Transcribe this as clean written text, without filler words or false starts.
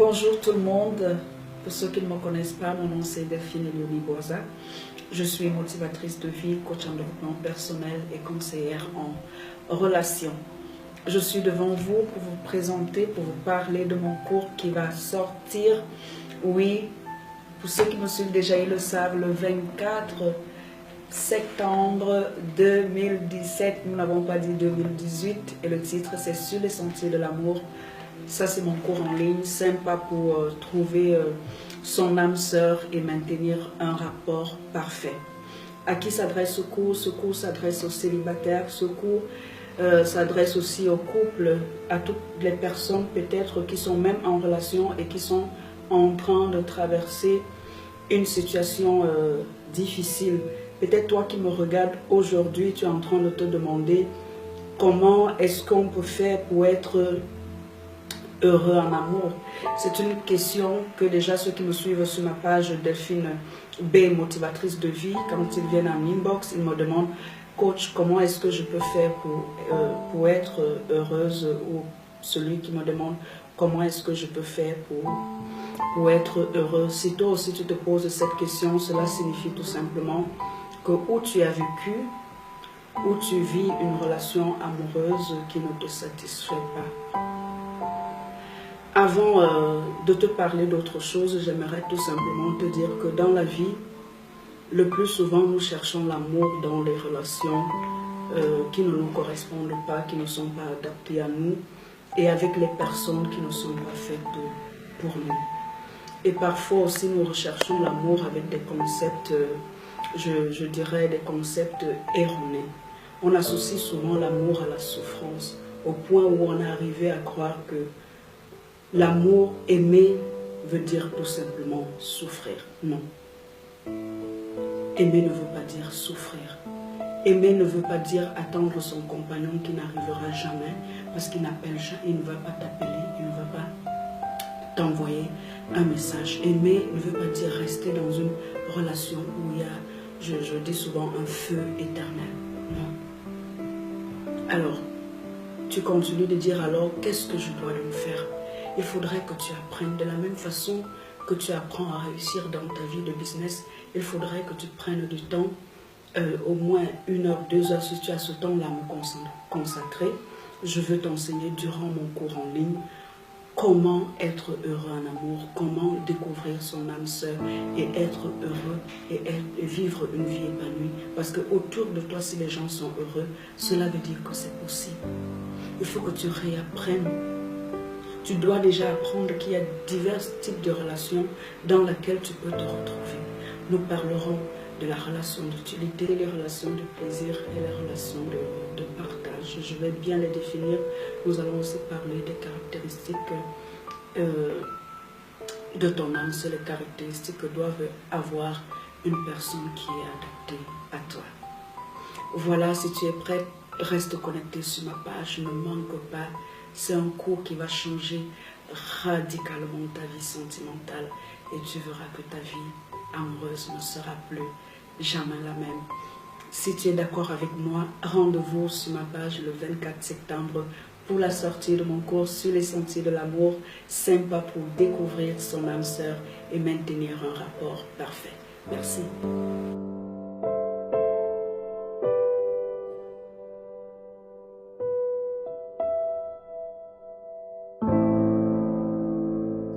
Bonjour tout le monde. Pour ceux qui ne me connaissent pas, mon nom c'est Delphine Elioni Boza. Je suis motivatrice de vie, coach en développement personnel et conseillère en relations. Je suis devant vous pour vous présenter, pour vous parler de mon cours qui va sortir. Oui, pour ceux qui me suivent déjà, ils le savent, le 24 septembre 2017. Nous n'avons pas dit 2018. Et le titre, c'est Sur les sentiers de l'amour. Ça, c'est mon cours en ligne, sympa pour trouver son âme sœur et maintenir un rapport parfait. À qui s'adresse ce cours? Ce cours s'adresse aux célibataires. Ce cours s'adresse aussi aux couples, à toutes les personnes peut-être qui sont même en relation et qui sont en train de traverser une situation difficile. Peut-être toi qui me regardes aujourd'hui, tu es en train de te demander comment est-ce qu'on peut faire pour être heureux en amour. C'est une question que déjà ceux qui me suivent sur ma page Delphine B, motivatrice de vie, quand ils viennent en inbox, ils me demandent: coach, comment est-ce que je peux faire pour être heureuse? Ou celui qui me demande comment est-ce que je peux faire pour être heureux. Si toi aussi tu te poses cette question, cela signifie tout simplement que où tu as vécu, où tu vis une relation amoureuse qui ne te satisfait pas. Avant de te parler d'autre chose, j'aimerais tout simplement te dire que dans la vie, le plus souvent, nous cherchons l'amour dans les relations qui ne nous correspondent pas, qui ne sont pas adaptées à nous, et avec les personnes qui ne sont pas faites pour nous. Et parfois aussi, nous recherchons l'amour avec des concepts, je dirais, des concepts erronés. On associe souvent l'amour à la souffrance, au point où on est arrivé à croire que l'amour aimé veut dire tout simplement souffrir. Non. Aimer ne veut pas dire souffrir. Aimer ne veut pas dire attendre son compagnon qui n'arrivera jamais, parce qu'il n'appelle jamais, il ne va pas t'appeler, il ne va pas t'envoyer un message. Aimer ne veut pas dire rester dans une relation où il y a, je dis souvent, un feu éternel. Non. Alors, tu continues de dire alors, qu'est-ce que je dois donc faire? Il faudrait que tu apprennes de la même façon que tu apprends à réussir dans ta vie de business. Il faudrait que tu prennes du temps, au moins 1 heure, 2 heures, si tu as ce temps-là à me consacrer. Je veux t'enseigner durant mon cours en ligne comment être heureux en amour, comment découvrir son âme sœur et être heureux et vivre une vie épanouie. Parce que autour de toi, si les gens sont heureux, cela veut dire que c'est possible. Il faut que tu réapprennes. Tu dois déjà apprendre qu'il y a divers types de relations dans lesquelles tu peux te retrouver. Nous parlerons de la relation d'utilité, les relations de plaisir et les relations de partage. Je vais bien les définir. Nous allons aussi parler des caractéristiques de ton âme, c'est les caractéristiques que doivent avoir une personne qui est adaptée à toi. Voilà, si tu es prête, reste connecté sur ma page, ne manque pas. C'est un cours qui va changer radicalement ta vie sentimentale et tu verras que ta vie amoureuse ne sera plus jamais la même. Si tu es d'accord avec moi, rendez-vous sur ma page le 24 septembre pour la sortie de mon cours Sur les sentiers de l'amour, sympa pour découvrir son âme sœur et maintenir un rapport parfait. Merci.